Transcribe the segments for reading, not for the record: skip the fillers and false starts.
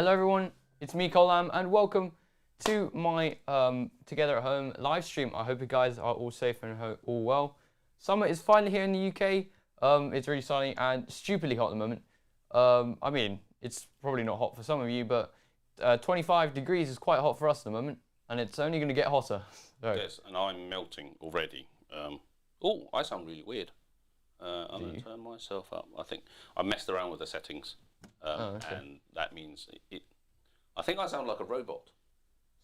Hello everyone, it's me Colam and welcome to my Together at Home live stream. I hope you guys are all safe and all well. Summer is finally here in the UK. It's really sunny and stupidly hot at the moment. I mean, it's probably not hot for some of you, but 25 degrees is quite hot for us at the moment, and it's only going to get hotter. So. Yes, and I'm melting already. Oh, I sound really weird. I'm going to turn myself up. I think I messed around with the settings, and that means I think I sound like a robot.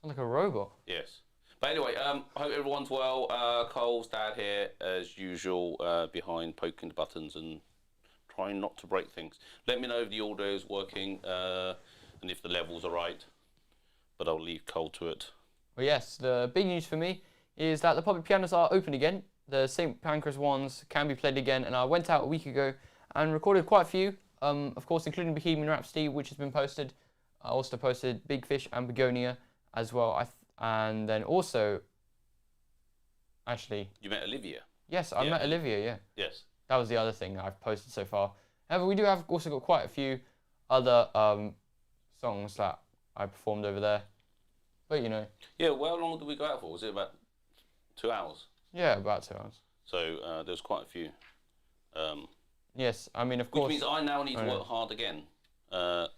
Sound like a robot? Yes. But anyway, I hope everyone's well. Cole's dad here, as usual, behind poking the buttons and trying not to break things. Let me know if the audio is working and if the levels are right, but I'll leave Cole to it. Well, yes, the big news for me is that the public pianos are open again. The St. Pancras ones can be played again, and I went out a week ago and recorded quite a few, of course, including Bohemian Rhapsody, which has been posted. I also posted Big Fish and Begonia as well. And then also, actually... You met Olivia? Yes, I met Olivia, yeah. Yes. That was the other thing I've posted so far. However, we do have also got quite a few other songs that I performed over there. But, you know... Yeah, well, how long did we go out for? Was it about 2 hours? Yeah, about 2 hours. So there's quite a few. Yes, I mean, of course... Which means I now need to work hard again.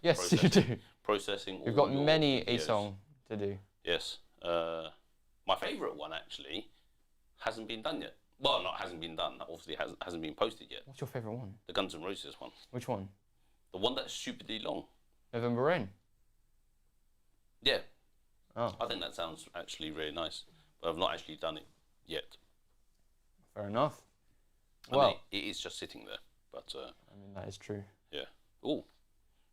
Yes, you do. Processing all You've got many videos. a song to do. Yes. My favourite one, actually, hasn't been done yet. Well, not hasn't been done. Obviously, hasn't been posted yet. What's your favourite one? The Guns N' Roses one. Which one? The one that's stupidly long. November Rain? Yeah. Oh. I think that sounds actually really nice. But I've not actually done it yet. Fair enough. I mean, it is just sitting there. But I mean, that is true. Yeah. Oh,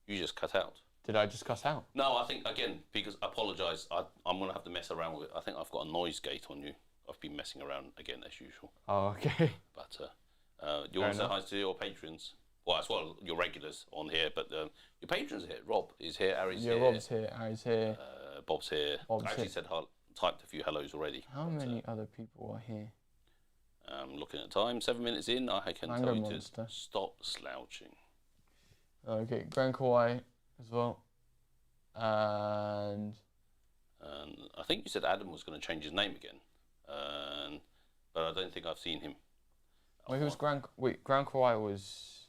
you just cut out. Did I just cut out? No, I think, again, because I apologise, I'm going to have to mess around with it. I think I've got a noise gate on you. I've been messing around again as usual. Oh, okay. But you want to say hi to your patrons? Well, as well, your regulars on here, but your patrons are here. Rob is here, Ari's here. Yeah, Rob's here, Ari's here. Bob's here. Bob's I actually here. typed a few hellos already. How many other people are here? Looking at time, 7 minutes in, I can Mango tell you Monster. to stop slouching. Okay, Grand Kauai as well. And I think you said Adam was going to change his name again, but I don't think I've seen him. Wait, who's Grand Kawhi was...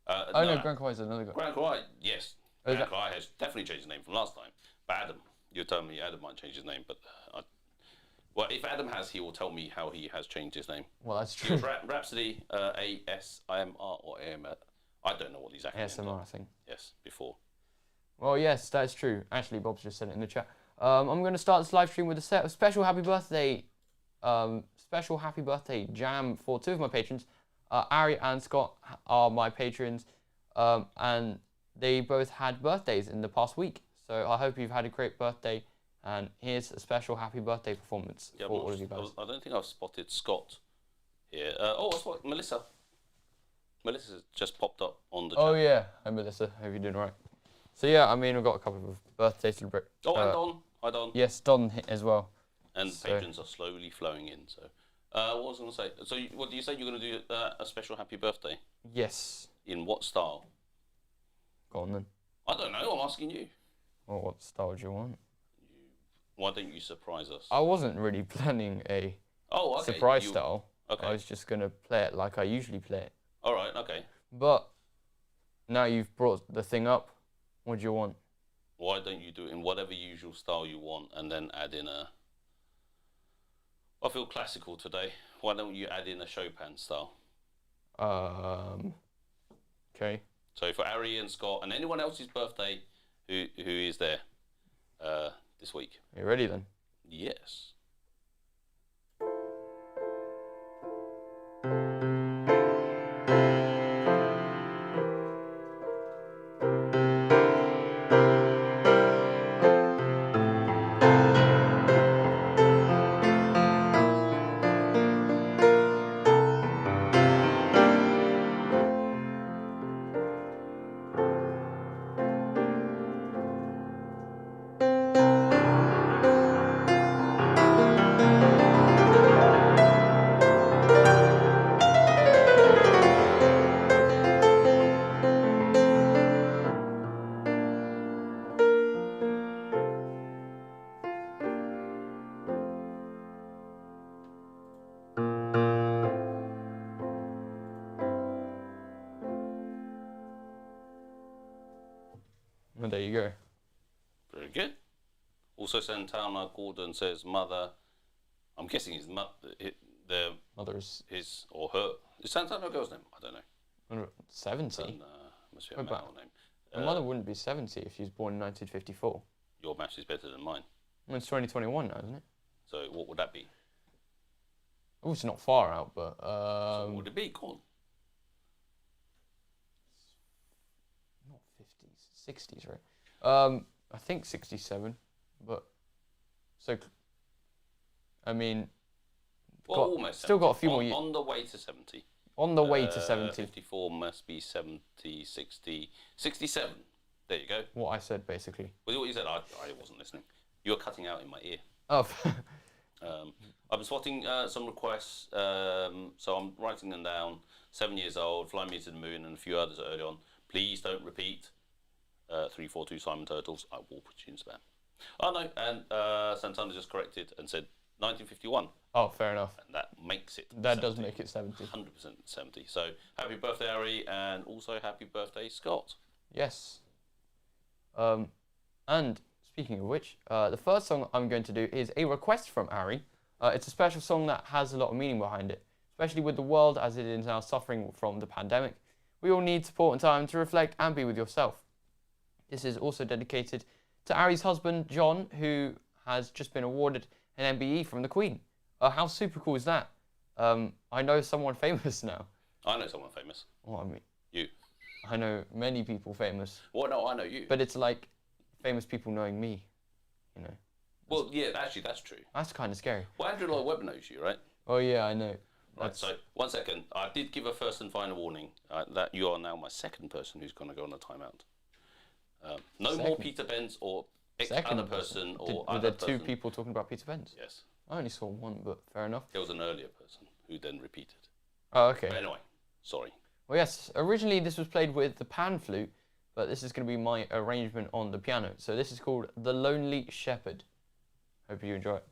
no, no, Grand Kawhi's another guy. Grand Kawhi, yes. Grand Kawhi has definitely changed his name from last time. But Adam, you're telling me Adam might change his name, but well, if Adam has, he will tell me how he has changed his name. Well, that's true. Rhapsody, ASIMR or AMR. I don't know what these acronyms are. ASMR, I think. Yes, before. Well, yes, that is true. Actually, Bob's just said it in the chat. I'm going to start this live stream with a set of special happy birthday jam for two of my patrons. Ari and Scott are my patrons, and they both had birthdays in the past week. So I hope you've had a great birthday, and here's a special happy birthday performance for all of you guys. I don't think I've spotted Scott here. I spotted Melissa. Melissa's just popped up on the chat. Oh yeah, hi Melissa, hope you're doing all right. So yeah, I mean, we've got a couple of birthday celebrations. Oh, and Don. Hi, Don. Yes, Don as well. And patrons are slowly flowing in. So, what was I going to say? So, what do you say you're going to do a special happy birthday? Yes. In what style? Go on then. I don't know. I'm asking you. Well, what style do you want? Why don't you surprise us? I wasn't really planning a surprise style. Okay. I was just going to play it like I usually play it. All right. Okay. But now you've brought the thing up. What do you want? Why don't you do it in whatever usual style you want and then add in a... I feel classical today. Why don't you add in a Chopin style? Okay. So for Ari and Scott and anyone else's birthday who is there this week. Are you ready then? Yes. Well, there you go. Very good. Also, Santana Gordon says mother. I'm guessing his the Mother's his or her. Is Santana a girl's name? I don't know. 70. And, must be a male name. My mother wouldn't be 70 if she was born in 1954. Your maths is better than mine. Well, it's 2021 now, isn't it? So what would that be? Oh, it's not far out, but So what would it be? Go on. not 50s, 60s, right? I think 67, but so I mean, Well, almost. Still 70. got a few more years. On the way to 70. On the way to 70. 54 must be 70, 60, 67. There you go. What I said, basically. Was it what you said? I wasn't listening. You were cutting out in my ear. Oh. I'm spotting some requests, so I'm writing them down. 7 years old, Fly Me to the Moon, and a few others early on. Please don't repeat. 342 Simon Turtles. I will put you in spam. Oh no, and Santana just corrected and said 1951. Oh, fair enough. And that makes it. That 70. does make it 70. 100% 70. So happy birthday, Ari, and also happy birthday, Scott. Yes. And speaking of which, the first song I'm going to do is a request from Ari. It's a special song that has a lot of meaning behind it, especially with the world as it is now suffering from the pandemic. We all need support and time to reflect and be with yourself. This is also dedicated to Ari's husband, John, who has just been awarded an MBE from the Queen. How super cool is that? I know someone famous now. I know someone famous. Well, I mean, You. I know many people famous. Well, no, I know you. But it's like famous people knowing me, you know. Well, yeah, actually, that's true. That's kind of scary. Well, Andrew Lloyd Webber knows you, right? Oh yeah, I know. Right, so 1 second. I did give a first and final warning that you are now my second person who's going to go on a timeout. No more Peter Benz or other person or were other there two person. people talking about Peter Benz? Yes. I only saw one, but fair enough. There was an earlier person who then repeated. Oh, okay. But anyway, sorry. Well, yes, originally this was played with the pan flute, but this is going to be my arrangement on the piano. So this is called The Lonely Shepherd. Hope you enjoy it.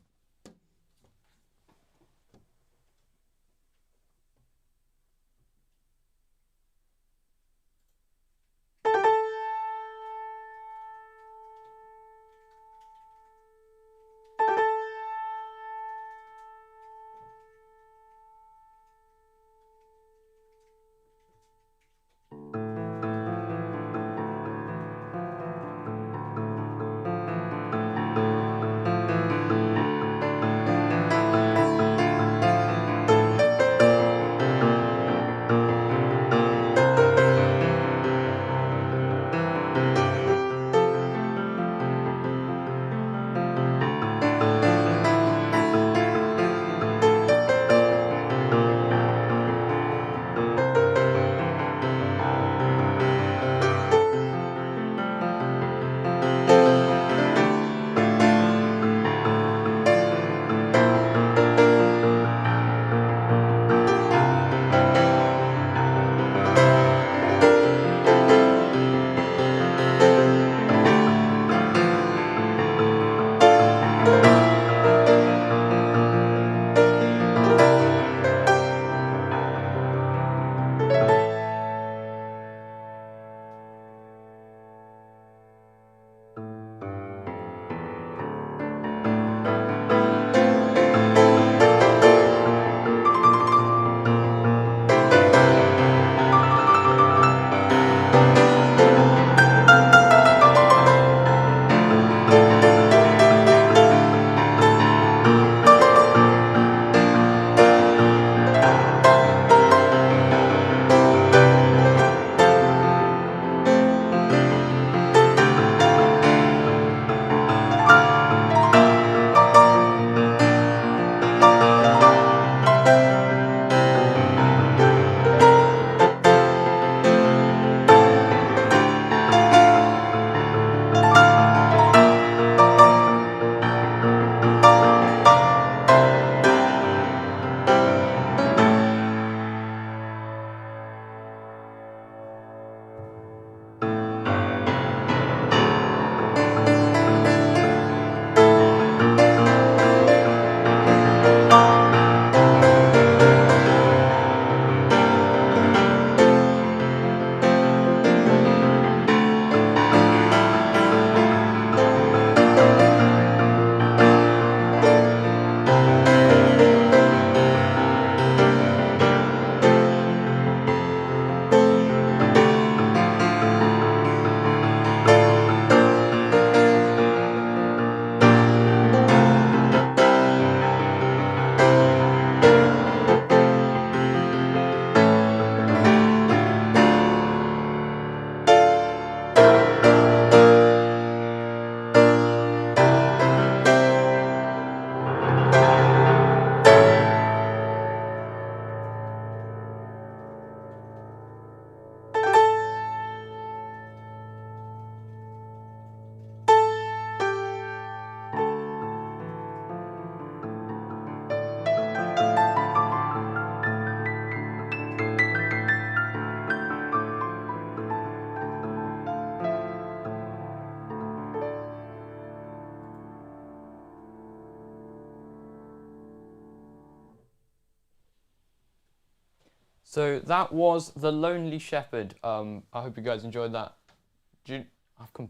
So that was The Lonely Shepherd. I hope you guys enjoyed that.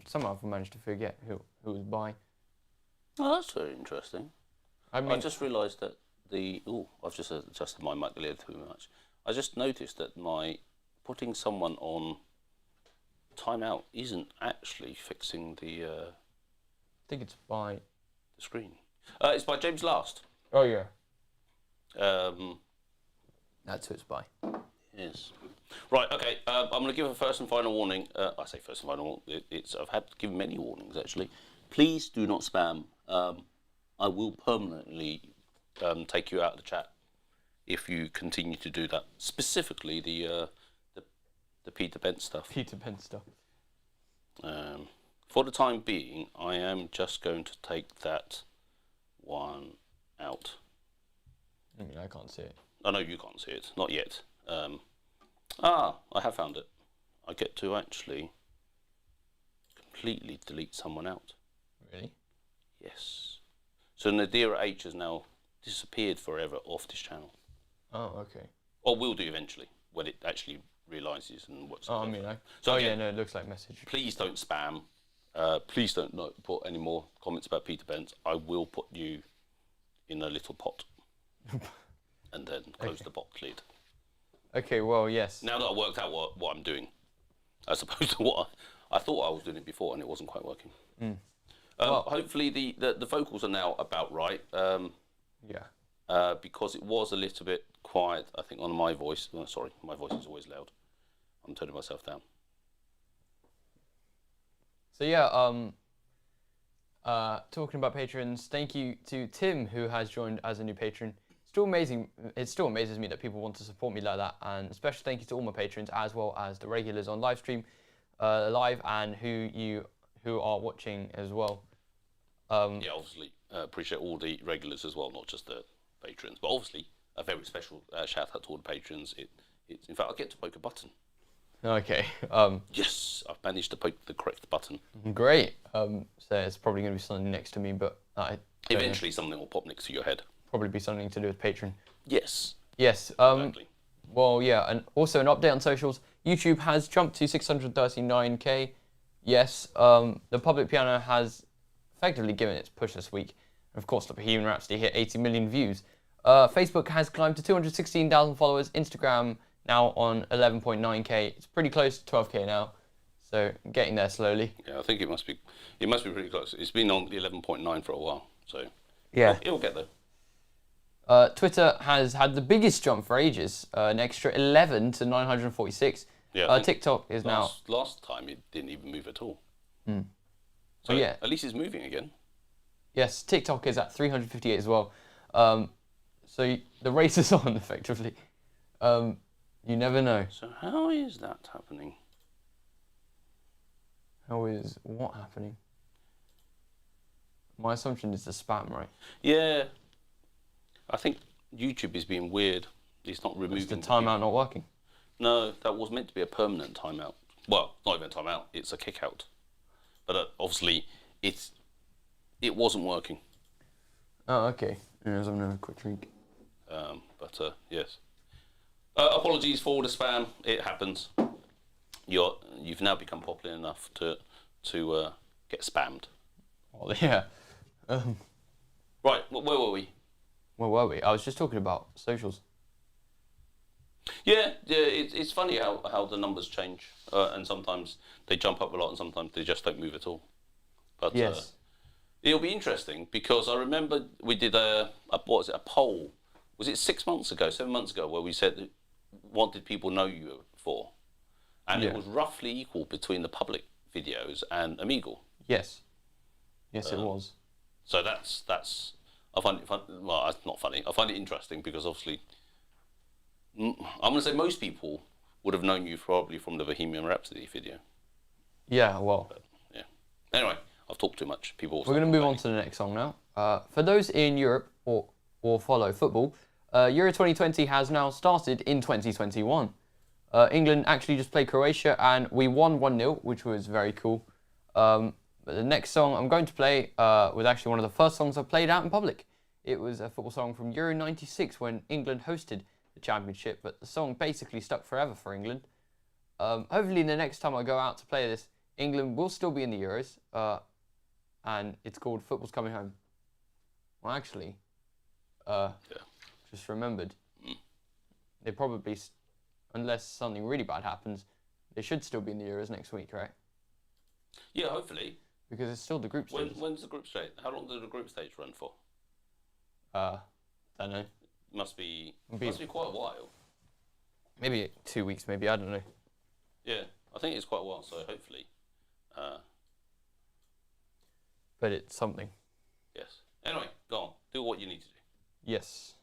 Somehow I've managed to forget who it was by. Oh, that's very interesting. I just realised that I've just adjusted my mic a little too much. I just noticed that my putting someone on timeout isn't actually fixing the I think it's by the screen. It's by James Last. Oh yeah. That's who it's by. Yes. Right. Okay. I'm going to give a first and final warning. I say first and final. I've had to give many warnings actually. Please do not spam. I will permanently take you out of the chat if you continue to do that. Specifically the Peter Bent stuff. Peter Bent stuff. For the time being, I am just going to take that one out. I mean, I can't see it. I know you can't see it, not yet. I have found it. I get to actually completely delete someone out. Really? Yes. So Nadira H has now disappeared forever off this channel. Oh, okay. Or will do eventually, when it actually realises and what's. Oh, I mean, again, yeah, no, it looks like message. Please don't spam. Please don't put any more comments about Peter Bent. I will put you in a little pot. And then close the box lid. Okay, well, yes. Now that I worked out what I'm doing, as opposed to what I thought I was doing it before, and it wasn't quite working. Well, hopefully the vocals are now about right. Yeah. Because it was a little bit quiet, I think, on my voice. Oh, sorry, my voice is always loud. I'm turning myself down. So yeah, talking about patrons, thank you to Tim, who has joined as a new patron. Still amazing. It still amazes me that people want to support me like that, and special thank you to all my patrons as well as the regulars on live stream, live, and who are watching as well. Yeah, obviously appreciate all the regulars as well, not just the patrons, but obviously a very special shout out to all the patrons. In fact, I get to poke a button. Okay. Yes, I've managed to poke the correct button. Great. So it's probably going to be something next to me, but eventually something will pop next to your head. Probably be something to do with Patreon. Yes. Yes. Exactly. Well, yeah, and also an update on socials. YouTube has jumped to 639k. Yes, the Public Piano has effectively given its push this week. And of course, the Bohemian Rhapsody hit 80 million views. Facebook has climbed to 216,000 followers. Instagram now on 11.9k. It's pretty close to 12k now, so getting there slowly. Yeah, I think it must be pretty close. It's been on 11.9 for a while, so yeah, it'll get there. Twitter has had the biggest jump for ages, an extra 11 to 946. Yeah, TikTok is now... Last time it didn't even move at all. Mm. So yeah, at least it's moving again. Yes, TikTok is at 358 as well. So the race is on, effectively. You never know. So how is that happening? How is what happening? My assumption is the spam, right? Yeah. I think YouTube is being weird. It's not removing... Is the timeout not working? No, that was meant to be a permanent timeout. Well, not even a timeout, it's a kick out. But obviously, it wasn't working. Oh, okay. Yeah, I was having a quick drink. Yes. Apologies for the spam. It happens. You've now become popular enough to get spammed. Oh, yeah. Right, where were we? Where were we? I was just talking about socials. Yeah, it's funny how the numbers change, and sometimes they jump up a lot, and sometimes they just don't move at all. But yes, it'll be interesting because I remember we did a poll. Was it 7 months ago, where we said what did people know you for, and it was roughly equal between the public videos and Omegle. Yes, it was. So that's I find it fun. Well, it's not funny. I find it interesting because obviously, I'm going to say most people would have known you probably from the Bohemian Rhapsody video. Yeah, well. But, yeah. Anyway, I've talked too much. We're going to move on to the next song now. For those in Europe or follow football, Euro 2020 has now started in 2021. England actually just played Croatia and we won 1-0, which was very cool. But the next song I'm going to play was actually one of the first songs I played out in public. It was a football song from Euro 96 when England hosted the championship, but the song basically stuck forever for England. Hopefully the next time I go out to play this, England will still be in the Euros, and it's called Football's Coming Home. Well, actually, just remembered, they probably, unless something really bad happens, they should still be in the Euros next week, right? Yeah, hopefully. Because it's still the group stage. When's the group stage? How long does the group stage run for? Don't know. Must be quite a while. Maybe 2 weeks, maybe, I don't know. Yeah, I think it's quite a while, so hopefully. But it's something. Yes. Anyway, go on. Do what you need to do. Yes.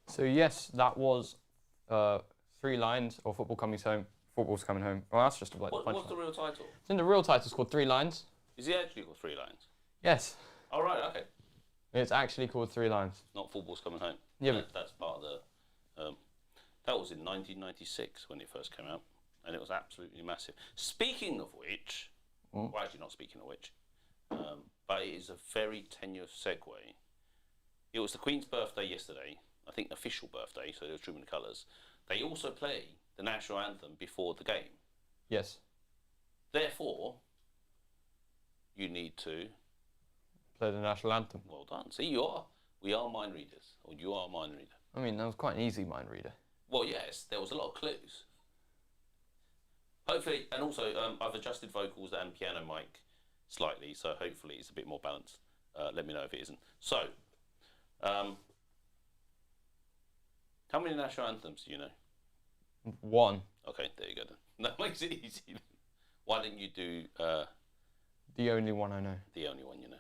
So yes, that was 3 lines of Football Coming Home. Football's Coming Home. Well, that's just like What's the real title? I think the real title's called 3 Lines. Is it actually called 3 lines? Yes. Oh, right, okay. It's actually called 3 Lines. Not Football's Coming Home. Yeah, but That's part of the... that was in 1996 when it first came out, and it was absolutely massive. Speaking of which, well, actually not speaking of which, but it is a very tenuous segue. It was the Queen's birthday yesterday, I think official birthday, so they were trimming the colours. They also play the national anthem before the game. yes, Therefore, you need to... play the national anthem. Well done. See, we are mind readers, or you are a mind reader. I mean, that was quite an easy mind reader. Well, yes, there was a lot of clues. Hopefully, and also I've adjusted vocals and piano mic slightly, so hopefully it's a bit more balanced. Let me know if it isn't. So, how many national anthems do you know? 1. Okay, there you go then. That makes it easy. Why didn't you do The only one I know. the only one you know?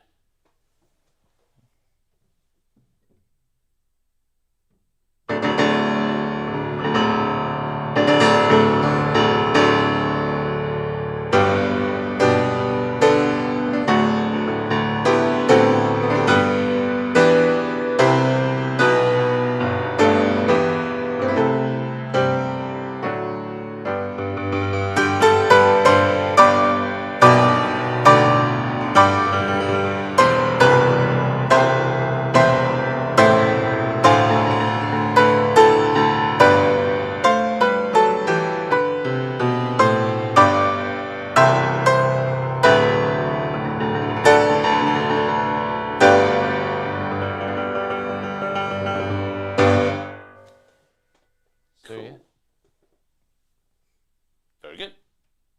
So yeah. Very good.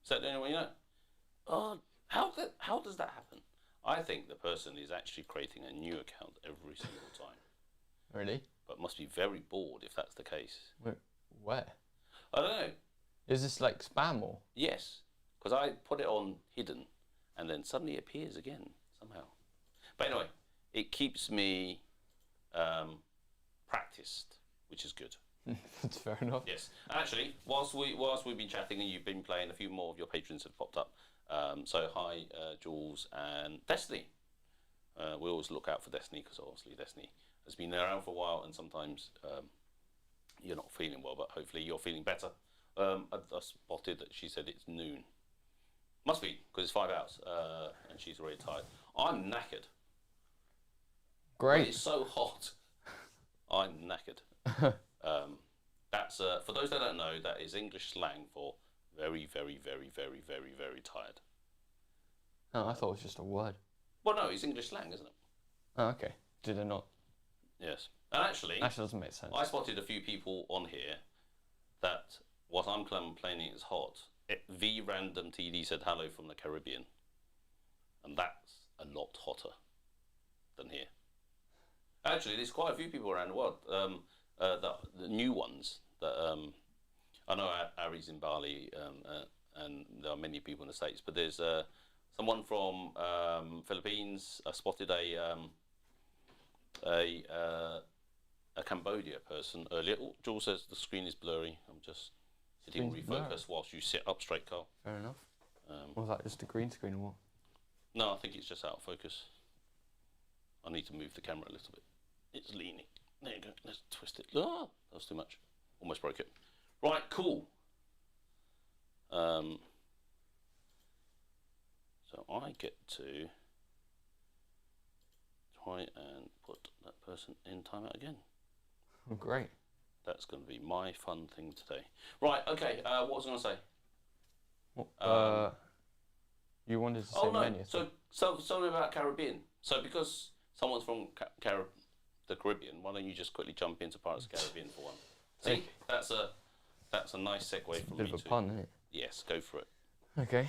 Is that the only one you know? How does that happen? I think the person is actually creating a new account every single time. Really? But must be very bored if that's the case. Where? I don't know. Is this like spam or? Yes, because I put it on hidden, and then suddenly it appears again somehow. But anyway, it keeps me practiced, which is good. That's fair enough. Yes, actually, whilst we've been chatting and you've been playing, a few more of your patrons have popped up. So hi, Jules and Destiny. We always look out for Destiny because obviously Destiny has been around for a while, and sometimes you're not feeling well, but hopefully you're feeling better. I spotted that she said it's noon. Must be because it's 5 hours, and she's already tired. I'm knackered. Great. It's so hot. I'm knackered. That's for those that don't know, that is English slang for very, very, very, very, very, very tired. Oh, I thought it was just a word. Well, no, it's English slang, isn't it? Oh, okay. Did it not? Yes. And actually doesn't make sense. I spotted a few people on here that what I'm complaining is hot. V Random TD said hello from the Caribbean, and that's a lot hotter than here. Actually, there's quite a few people around the world. The new ones that I know Ari's in Bali, and there are many people in the States. But there's someone from Philippines. I spotted a Cambodia person earlier. Oh, Jules says the screen is blurry. I'm just hitting refocus whilst you sit up straight, Carl. Fair enough. Was that just a green screen or what? No, I think it's just out of focus. I need to move the camera a little bit. It's leaning. There you go. Let's twist it. Ah, that was too much. Almost broke it. Right, cool. So I get to try and put that person in timeout again. Oh, great. That's going to be my fun thing today. Right, okay, what was I going to say? What, you wanted to say menu. So something about Caribbean. So because someone's from the Caribbean, why don't you just quickly jump into Pirates of the Caribbean for one? See, that's a nice segue from me. Bit of a pun, isn't it? Yes, go for it. Okay.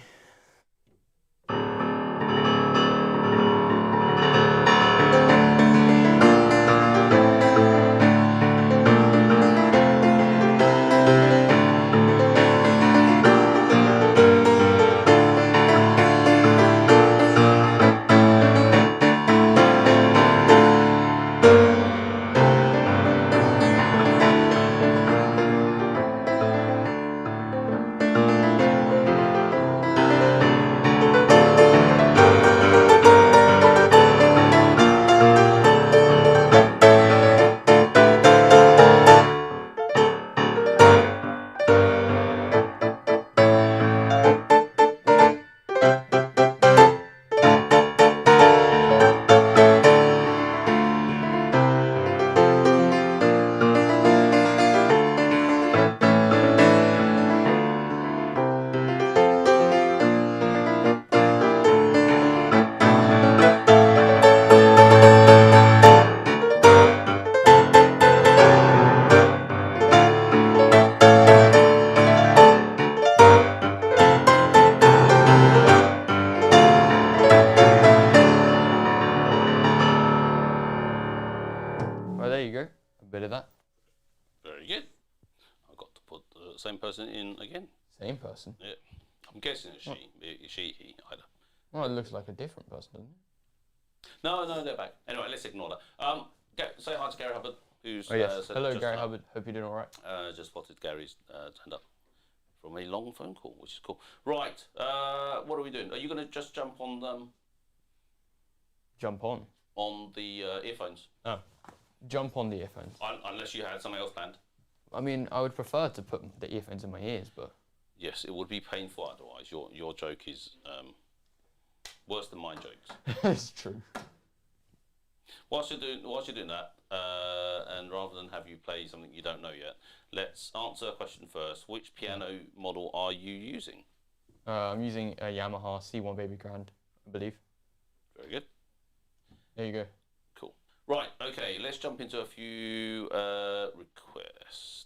Well, there you go. A bit of that. Very good. I've got to put the same person in again. Same person. Yeah. I'm guessing it's she, he, either. Well, it looks like a different person, doesn't it? No, they're back. Anyway, let's ignore that. Say hi to Gary Hubbard, who's Oh yes. said Hello, just Gary up. Hubbard. Hope you're doing all right. Just spotted Gary's turned up from a long phone call, which is cool. Right, what are we doing? Are you going to just jump on Jump on. the earphones? Oh. Jump on the earphones. Unless you had something else planned. I mean, I would prefer to put the earphones in my ears, but... Yes, it would be painful otherwise. Your joke is worse than my jokes. It's true. Whilst you're doing that, and rather than have you play something you don't know yet, let's answer a question first. Which piano model are you using? I'm using a Yamaha C1 Baby Grand, I believe. Very good. There you go. Cool. Right, okay, let's jump into a few requests.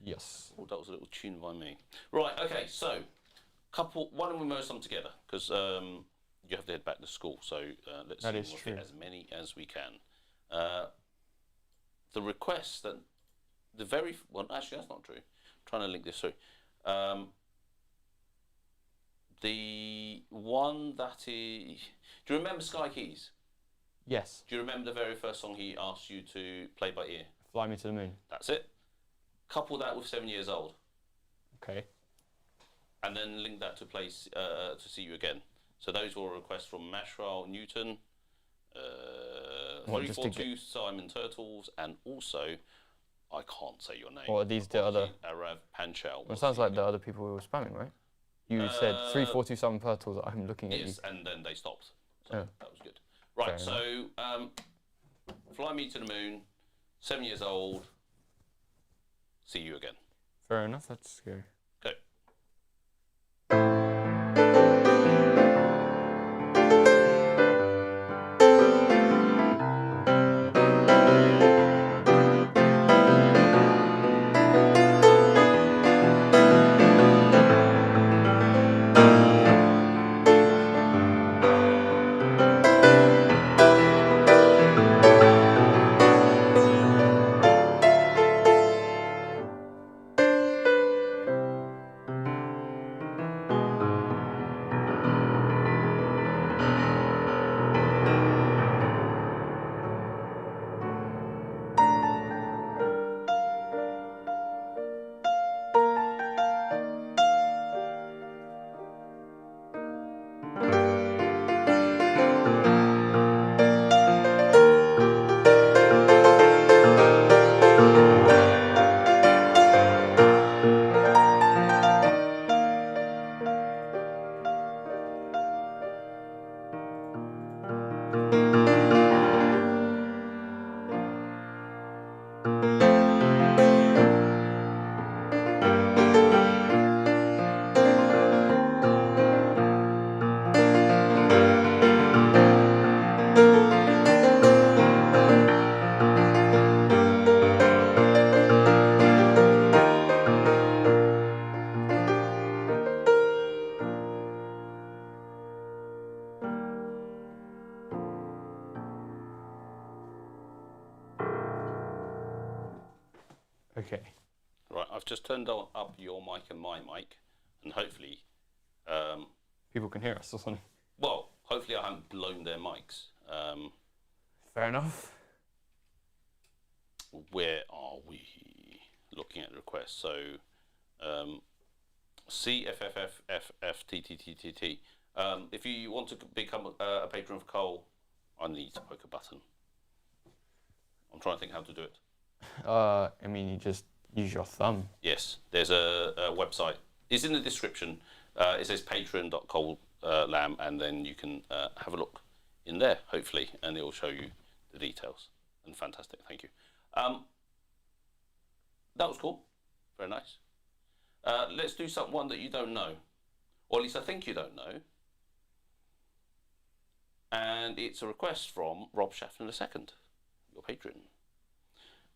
Yes. Oh, that was a little tune by me. Right, okay, so, why don't we merge them together? Because you have to head back to school, so let's see if we get as many as we can. The request that, well, actually that's not true. I'm trying to link this through. The one that is, do you remember Sky Keys? Yes. Do you remember the very first song he asked you to play by ear? Fly Me to the Moon. That's it. Couple that with 7 years old. Okay. And then link that to To See You Again. So those were requests from Mashral Newton, 342 Simon Turtles, and also, I can't say your name. Or are these the other? Arav Panchal. Well, it sounds like the other people we were spamming, right? You said 342 Simon Turtles. I'm looking at you. Yes, and then they stopped. So Oh. that was good. Right, so Fly Me to the Moon, 7 years old, See You Again. Fair enough, that's scary. Go. Okay. Right, I've just turned up your mic and my mic, and hopefully, People can hear us or something. well, hopefully I haven't blown their mics. Fair enough. Where are we? Looking at the requests. So, CFFFFTTTTT. If you want to become a patron of Cole, I need to poke a button. I'm trying to think how to do it. I mean, you just use your thumb. Yes, there's a website. It's in the description. It says patron.colelam, and then you can have a look in there, hopefully, and it will show you the details. And fantastic, thank you. That was cool. Very nice. Let's do one that you don't know, or at least I think you don't know. And it's a request from Rob Schaffner II, your patron.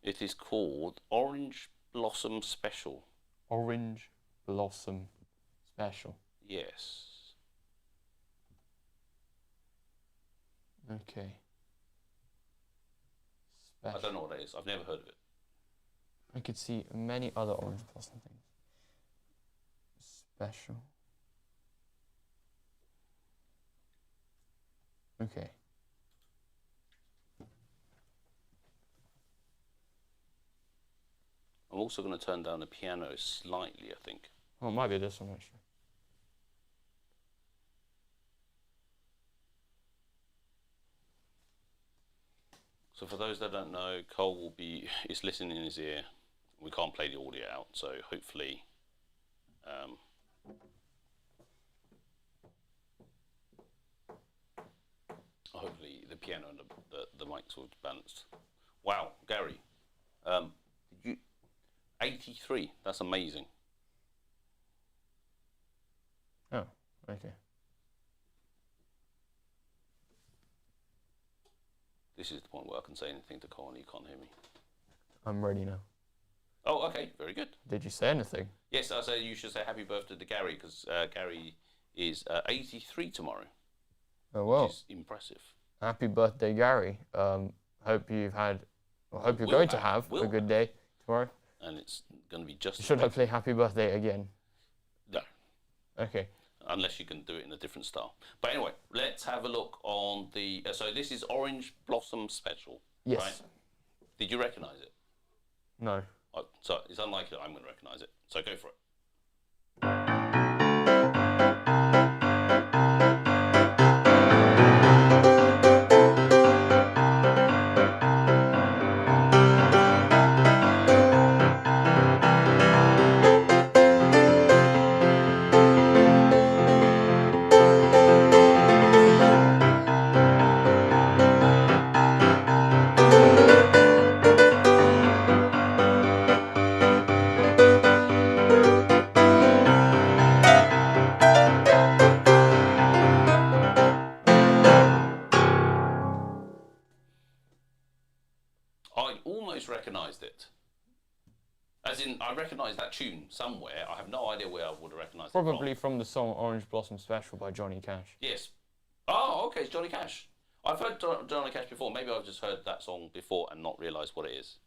It is called Orange Blossom Special. Orange Blossom Special. Yes. Okay. I don't know what that is. I've never heard of it. I could see many other Orange Blossom things. Special. Okay. I'm also going to turn down the piano slightly, I think. Oh, it might be this one actually. So for those that don't know, Cole is listening in his ear. We can't play the audio out, so hopefully hopefully the piano and the mics will be balanced. Wow, Gary, you 83. That's amazing. Oh, okay. This is the point where I can say anything to Cole and he can't hear me. I'm ready now. Oh, okay, very good. Did you say anything? Yes, I say you should say happy birthday to Gary, because Gary is 83 tomorrow. Oh well. Which is impressive. Happy birthday, Gary. Hope you've had, or hope you're going to have a good day tomorrow. And it's going to be just. Should I play Happy Birthday again? No. Okay. Unless you can do it in a different style. But anyway, let's have a look on the. So this is Orange Blossom Special. Yes. Right? Did you recognise it? No. Oh, so it's unlikely that I'm going to recognise it. So go for it. I almost recognised it. As in, I recognise that tune somewhere. I have no idea where I would have recognised it Probably from the song Orange Blossom Special by Johnny Cash. Yes. Oh, okay, it's Johnny Cash. I've heard Johnny Cash before. Maybe I've just heard that song before and not realised what it is.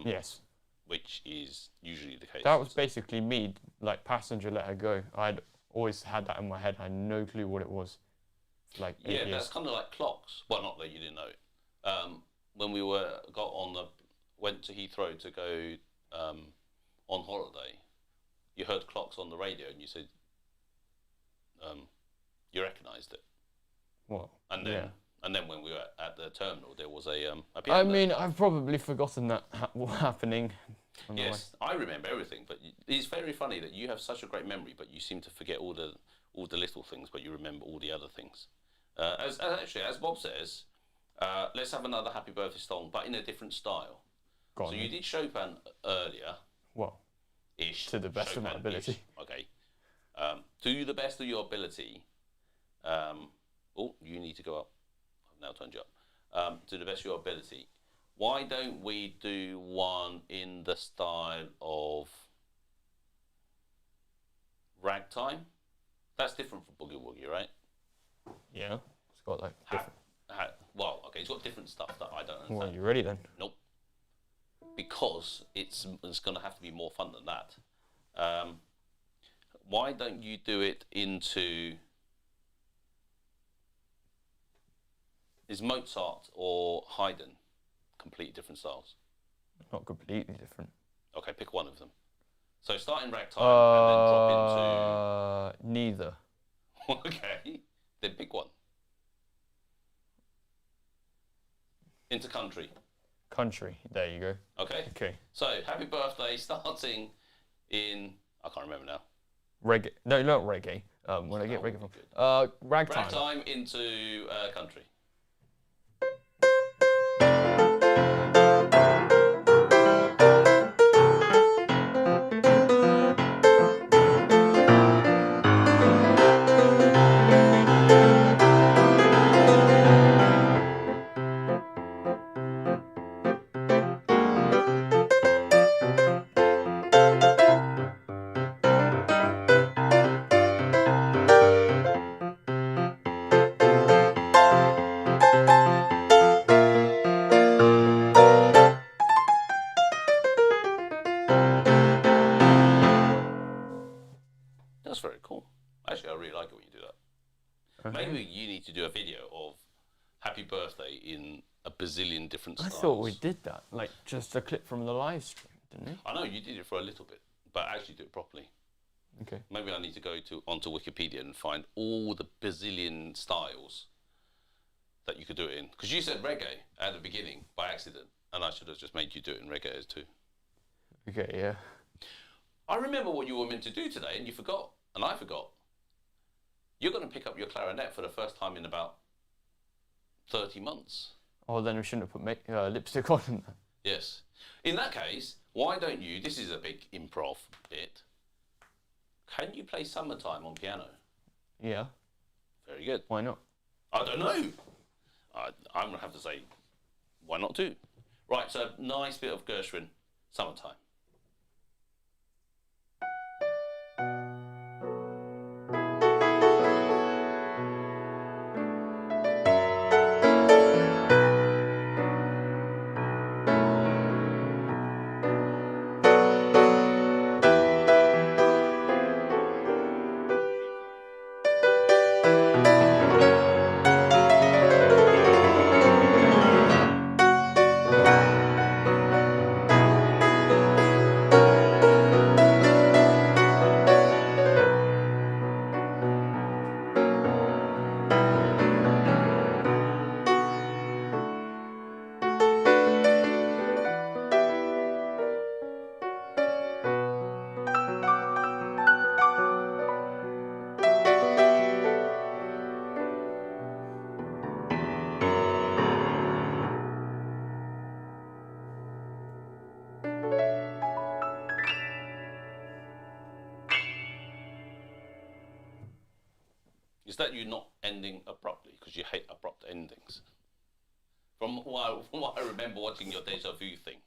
Yes. Which is usually the case. That was basically me, like Passenger Let Her Go. I'd always had that in my head. I had no clue what it was. Like 8 years. That's kind of like Clocks. Well, not that you didn't know it. When we went to Heathrow to go on holiday, you heard Clocks on the radio and you said you recognised it. What? And then when we were at the terminal, there was a piano. I mean, I've probably forgotten that happening. Yes, I remember everything, but it's very funny that you have such a great memory, but you seem to forget all the little things, but you remember all the other things. As Bob says, let's have another happy birthday song, but in a different style. So you did Chopin earlier. Well, ish. To the best of my ability. Okay. To the best of your ability. You need to go up. I've now turned you up. To the best of your ability. Why don't we do one in the style of Ragtime? That's different from Boogie Woogie, right? Yeah. It's got like different. It's got different stuff that I don't understand. Well, you ready then? Nope. because it's going to have to be more fun than that. Why don't you do it into... Is Mozart or Haydn completely different styles? Not completely different. Okay, pick one of them. So start in ragtime and then drop Neither. into... Okay, then pick one. Into country. Country. There you go. Okay. Okay. So Happy Birthday starting in... I can't remember now. Reggae. No, not reggae. Where did I get reggae from? Ragtime. Ragtime into country. That's very cool. Actually, I really like it when you do that. Okay. Maybe you need to do a video of Happy Birthday in a bazillion different I styles. thought we did that. Like, just a clip from the live stream, didn't we? I know you did it for a little bit, but actually do it properly. Okay. Maybe I need to go onto Wikipedia and find all the bazillion styles that you could do it in. Because you said reggae at the beginning by accident, and I should have just made you do it in reggae too. Okay, yeah. I remember what you were meant to do today, and you forgot, and I forgot. You're going to pick up your clarinet for the first time in about 30 months. Oh, then we shouldn't have put lipstick on. Yes. In that case, why don't you, this is a big improv bit, can you play Summertime on piano? Yeah. Very good. Why not? I don't know. I'm going to have to say, why not too? Right, so nice bit of Gershwin, Summertime. Is that you not ending abruptly because you hate abrupt endings? From what I remember watching your deja vu thing.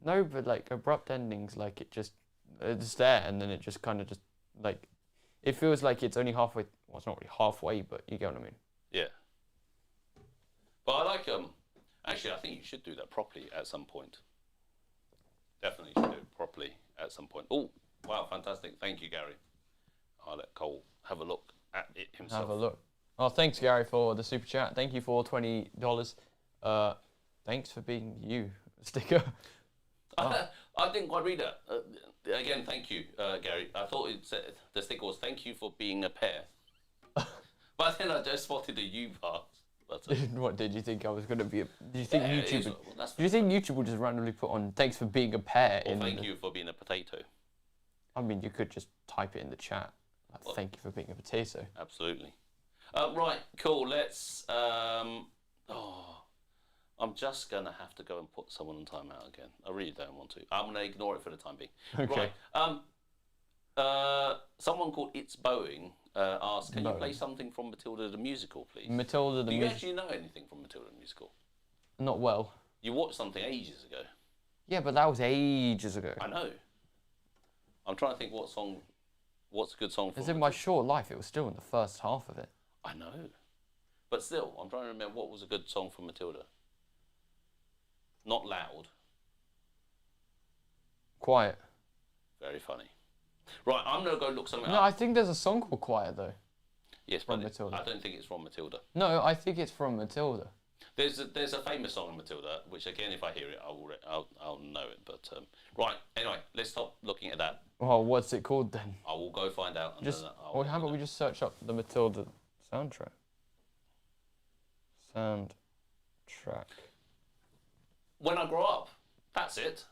No, but like abrupt endings, like it's there and then it just kind of just like, it feels like it's only halfway. Well, it's not really halfway, but you get what I mean. Yeah. But I like actually I think you should do that properly at some point. Definitely should do it properly at some point. Oh, wow, fantastic. Thank you, Gary. I'll let Cole have a look at it himself. Have a look. Oh, thanks, Gary, for the super chat. Thank you for $20. Thanks for being you, sticker. I didn't quite read that. Again, thank you, Gary. I thought it said, the sticker was "Thank you for being a pair," but then I just spotted the "you" part. What did you think I was going to be? Do you think Yeah, YouTube? well, Do you think YouTube will just randomly put on "Thanks for being a pair"? Or thank you for being a potato. I mean, you could just type it in the chat. Like, Well, thank you for being a potato. Absolutely. Right, cool. Let's. I'm just gonna have to go and put someone on timeout again. I really don't want to. I'm gonna ignore it for the time being. Okay. Right. Someone called It's Boeing asked, "Can you play something from Matilda the musical, please?" Matilda the Do you musical. actually know anything from Matilda the musical? Not well. You watched something ages ago. Yeah, but that was ages ago. I know. I'm trying to think what's a good song for As in my short life, it was still in the first half of it. I know. But still, I'm trying to remember what was a good song from Matilda. Not loud. Quiet. Very funny. Right, I'm going to go look something No, up. I think there's a song called Quiet though. Yes, from but Matilda. I don't think it's from Matilda. No, I think it's from Matilda. There's a famous song in Matilda, which again, if I hear it, I'll know it. But right, anyway, let's stop looking at that. Well, what's it called then? I will go find out. And Just, then well, how about we just search up the Matilda soundtrack? Soundtrack. When I grow up, that's it.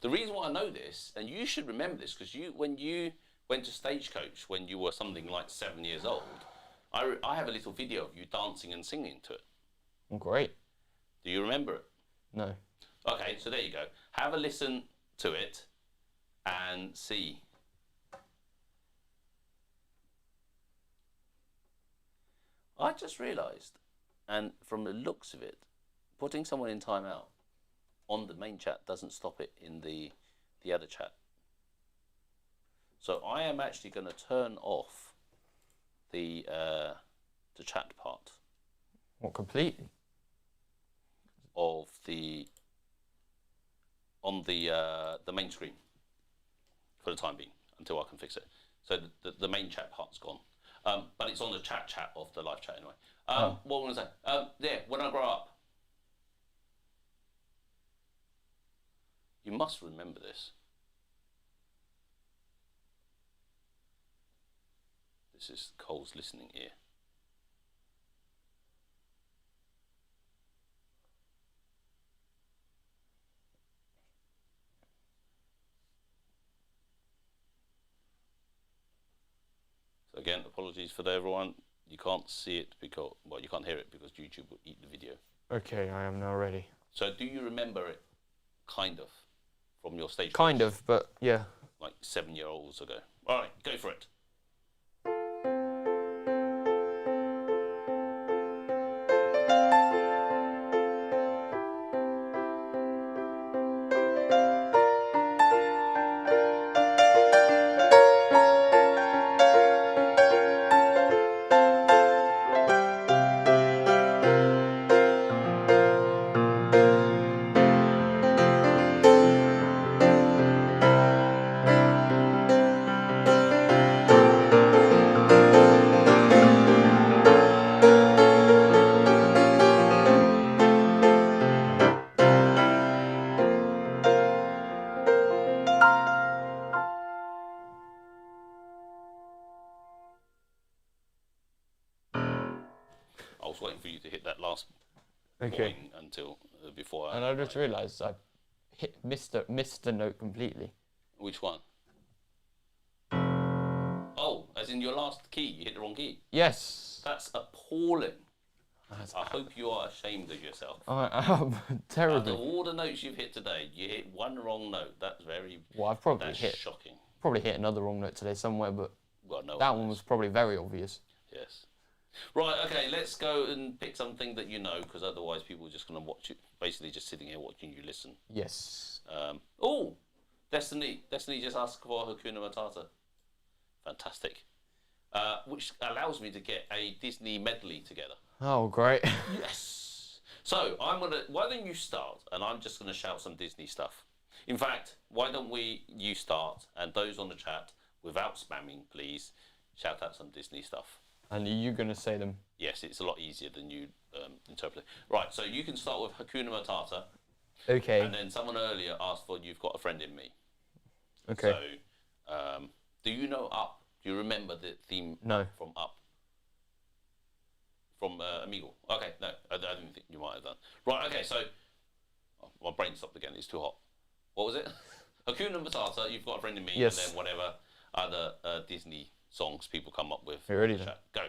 The reason why I know this, and you should remember this, because when you went to Stagecoach when you were something like 7 years old, I have a little video of you dancing and singing to it. Great. Do you remember it? No. Okay, so there you go. Have a listen to it and see. I just realised, and from the looks of it, putting someone in timeout on the main chat doesn't stop it in the other chat. So I am actually going to turn off the chat part. What, completely? Of on the main screen for the time being until I can fix it. So the main chat part's gone, but it's on the chat of the live chat anyway. What was I going to say? Yeah, when I grow up, you must remember this. This is Cole's listening ear. So again, apologies for everyone. You can't see it because, well, you can't hear it because YouTube will eat the video. Okay, I am now ready. So do you remember it, kind of, from your stage? Kind of, but yeah. Like 7 years olds ago. All right, go for it. I was waiting for you to hit that last point until before. And I just realised I missed the note completely. Which one? Oh, as in your last key, you hit the wrong key. Yes. That's appalling. I hope you are ashamed of yourself. I am Out terribly. of all the notes you've hit today, you hit one wrong note. That's very. Well, I've probably That's shocking. hit another wrong note today somewhere, but Well, no. that one was probably very obvious. Yes. Right. Okay. Let's go and pick something that you know, because otherwise people are just going to watch you. Basically, just sitting here watching you listen. Yes. Oh, Destiny. Destiny just asked for Hakuna Matata. Fantastic. Which allows me to get a Disney medley together. Oh, great. Yes. So why don't you start, and I'm just gonna shout some Disney stuff. In fact, why don't you start, and those on the chat, without spamming, please, shout out some Disney stuff. And are you going to say them? Yes, it's a lot easier than you interpret it. Right, so you can start with Hakuna Matata. Okay. And then someone earlier asked for You've Got a Friend in Me. Okay. So, do you know Up? Do you remember the theme No. from Up? From Amigo? Okay, no, I don't think you might have done. Right, okay, so, my brain stopped again, it's too hot. What was it? Hakuna Matata, You've Got a Friend in Me, Yes. and then whatever other Disney songs people come up with. You ready then? Go.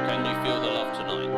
Can you feel the love tonight?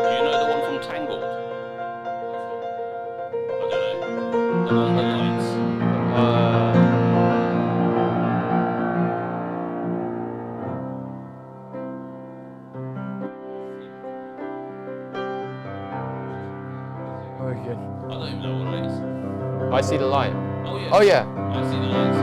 Do you know the one from Tangled? I don't know. The one, the lights. Very good. I don't even know what it is. I see the light. Oh yeah. Oh yeah. I see the lights.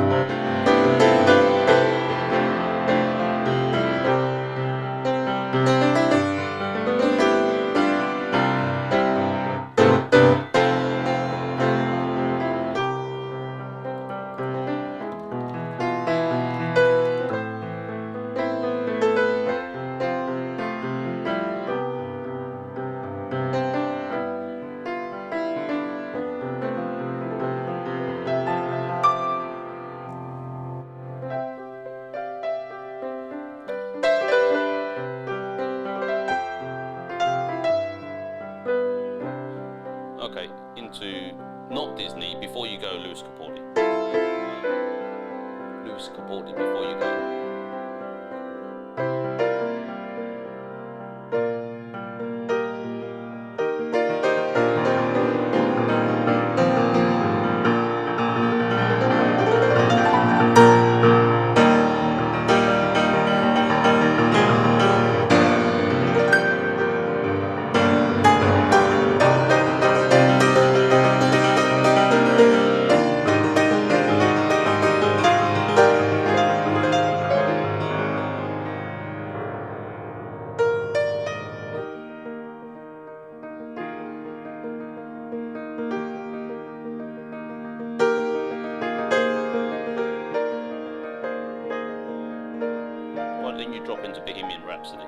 Okay, into not Disney before you go, Lewis Capaldi. Lewis Capaldi before you go. Why don't you drop into Bohemian Rhapsody?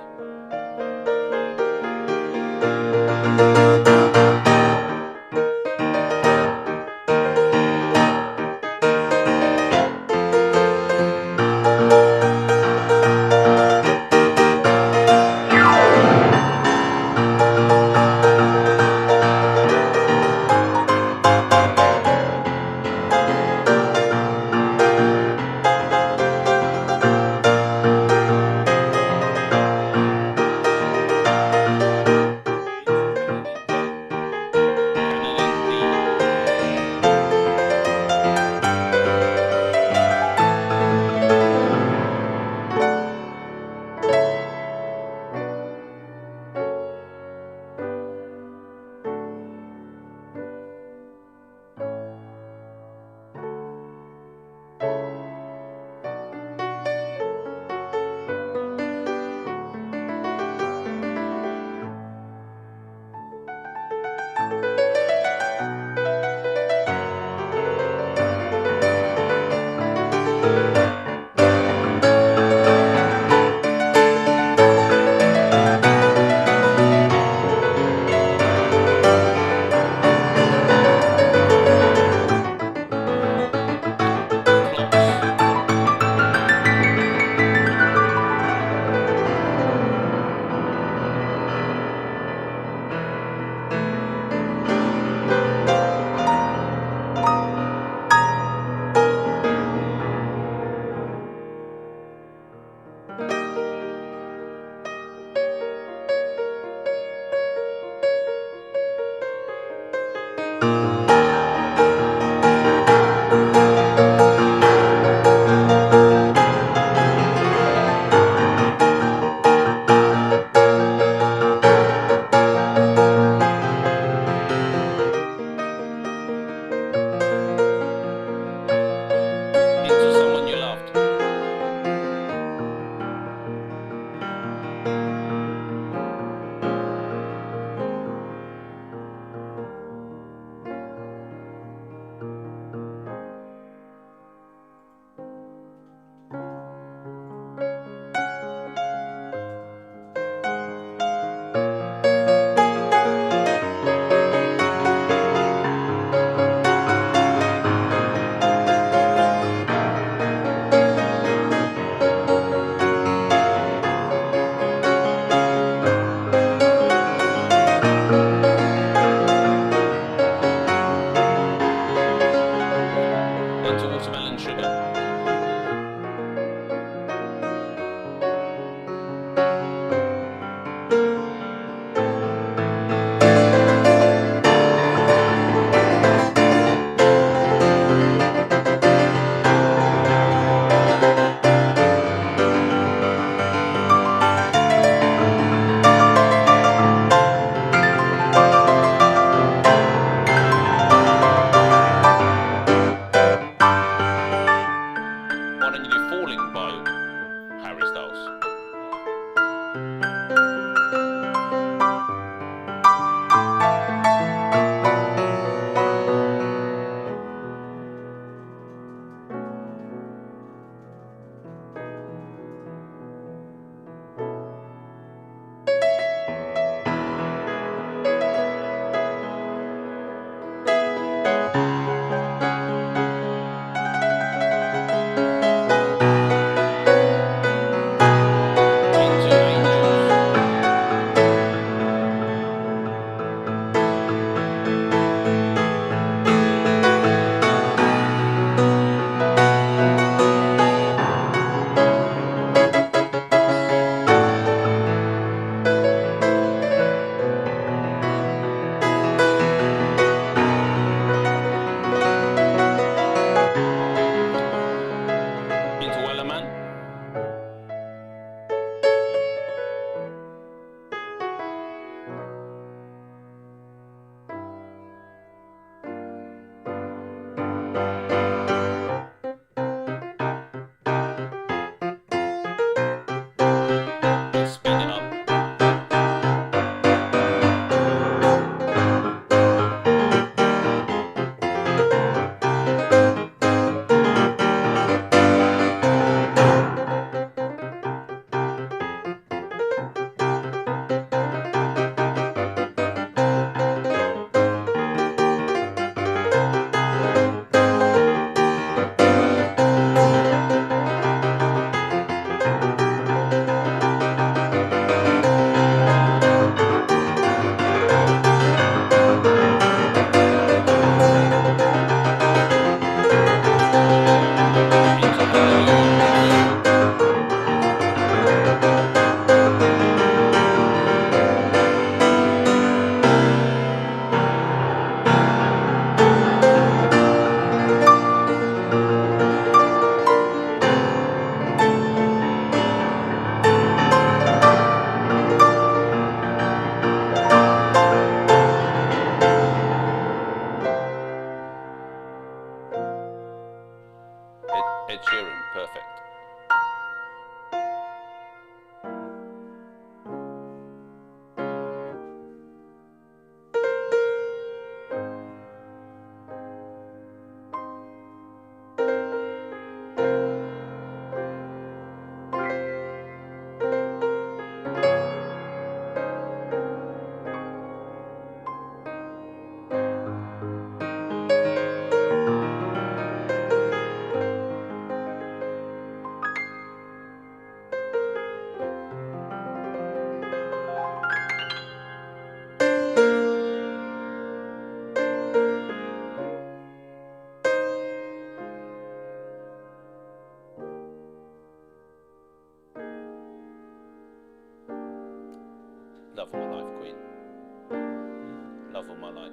Love of my life, Queen. Love of my life.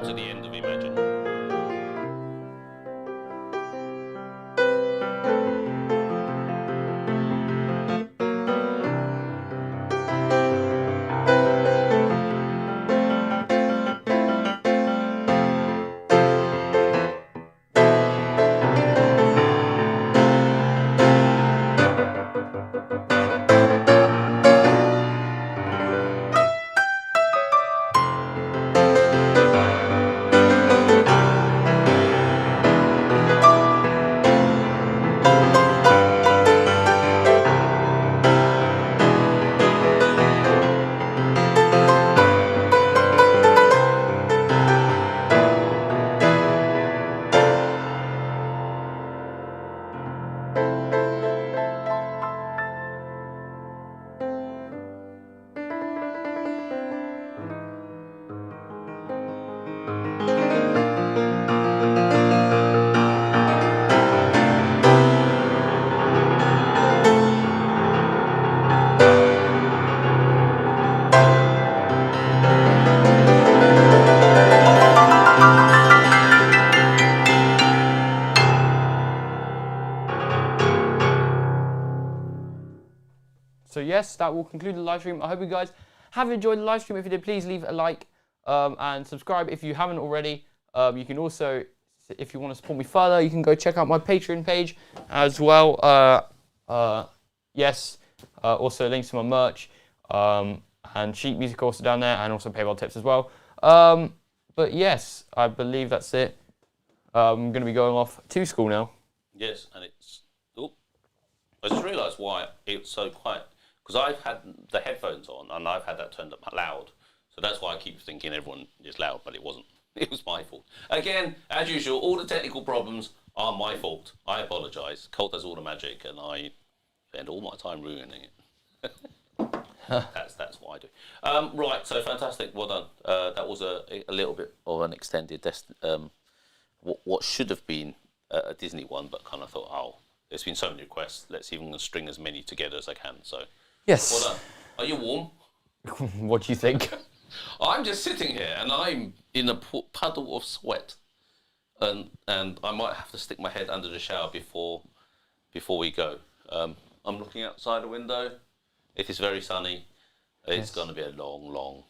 To the end of Imagine. So yes, that will conclude the live stream. I hope you guys have enjoyed the live stream. If you did, please leave a like and subscribe if you haven't already. You can also, if you want to support me further, you can go check out my Patreon page as well. Yes, also links to my merch and sheet music also down there, and also PayPal tips as well. But yes, I believe that's it. I'm going to be going off to school now. Yes, and it's... Oh, I just realised why it's so quiet. Because I've had the headphones on and I've had that turned up loud. So that's why I keep thinking everyone is loud, but it wasn't. It was my fault. Again, as usual, all the technical problems are my fault. I apologise. Colt does all the magic and I spend all my time ruining it. That's what I do. Right, so fantastic. Well done. That was a little bit of an extended, what should have been a Disney one, but kind of thought, oh, there's been so many requests. Let's see if I can string as many together as I can. So, yes. Well done. Are you warm? What do you think? I'm just sitting here and I'm in a puddle of sweat, and I might have to stick my head under the shower before we go. I'm looking outside the window. It is very sunny. It's going to be a long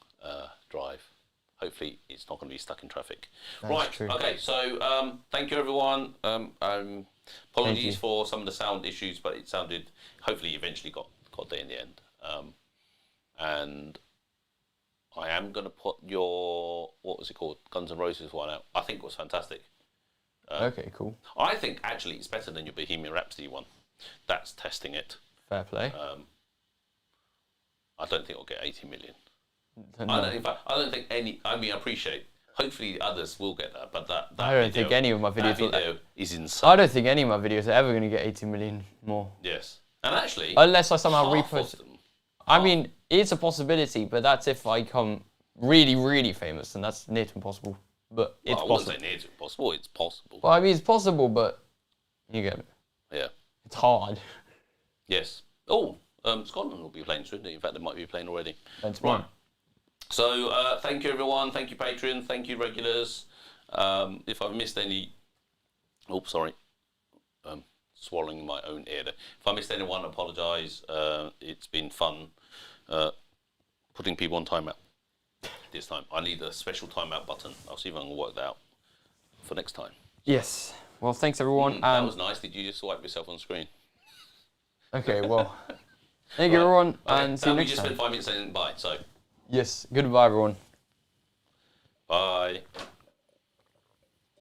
drive. Hopefully, it's not going to be stuck in traffic. That's right. true. Okay. So, thank you, everyone. Apologies for some of the sound issues, but it sounded. Hopefully, eventually got there in the end. And I am going to put your, what was it called, Guns N' Roses one out. I think it was fantastic. Okay, cool. I think actually it's better than your Bohemian Rhapsody one. That's testing it. Fair play. I don't think it'll get 80 million. No. In fact, I don't think any. I mean, I appreciate. Hopefully, others will get that. But that I don't think any of my videos. That video is insane. I don't think any of my videos are ever going to get 80 million more. Yes, and actually, unless I somehow half repost. of them, I mean, it's a possibility, but that's if I become really famous, and that's near to impossible. But it's I possible. wouldn't say near to impossible. It's possible. Well, I mean, it's possible, but you get it. Yeah. It's hard. Yes. Oh, Scotland will be playing soon. In fact, they might be playing already. That's right. mine. So, thank you, everyone. Thank you, Patreon. Thank you, regulars. If I've missed any... Oops, sorry. Swallowing my own ear there. If I missed anyone, I apologise. It's been fun putting people on timeout this time. I need a special timeout button. I'll see if I can work that out for next time. Yes. Well, thanks everyone. That was nice. Did you just swipe yourself on screen? Okay, well, thank you everyone, and see you next We just time. spent 5 minutes saying bye, so. Yes, goodbye everyone. Bye.